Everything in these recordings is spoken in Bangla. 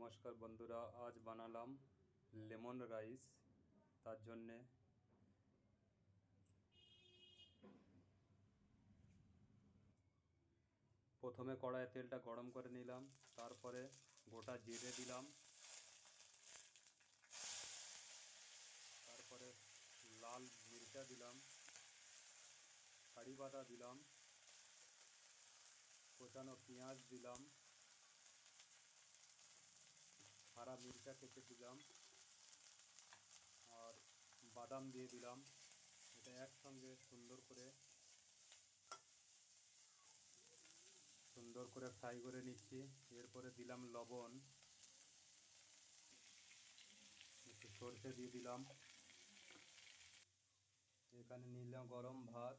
নমস্কার বন্ধুরা, আজ বানালাম লেমন রাইস। তার জন্যে প্রথমে কড়াইয়ে তেলটা গরম করে নিলাম, তারপরে গোটা জিরে দিলাম, তারপরে লাল মির্চা দিলাম, কারি পাতা দিলাম, কোচানো পেঁয়াজ দিলাম, হারা মির্চা কেটে দিলাম আর বাদাম দিয়ে দিলাম। এটা একসঙ্গে সুন্দর করে ফ্রাই করে নিচ্ছি। এরপরে দিলাম লবণ, একটু সরষে দিয়ে দিলাম। এখানে নিলাম গরম ভাত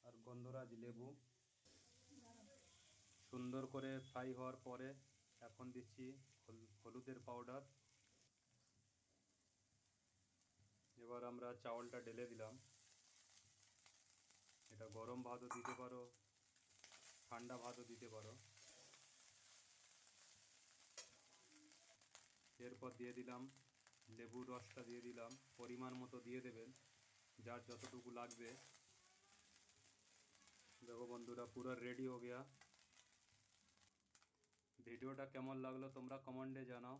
আর গন্ধরাজ লেবু। সুন্দর করে ফ্রাই হওয়ার পরে এখন দিচ্ছি হলুদের পাউডার। এবার আমরা চাউলটা ঢেলে দিলাম। এটা গরম ভাতও দিতে পারো, ঠান্ডা ভাতও দিতে পারো। এরপর দিয়ে দিলাম লেবুর রসটা দিয়ে দিলাম, পরিমাণ মতো দিয়ে দেবেন, যার যতটুকু লাগবে। দেখো বন্ধুরা, পুরো রেডি हो गया। ভিডিওটা কেমন লাগলো তোমরা কমেন্টে জানাও।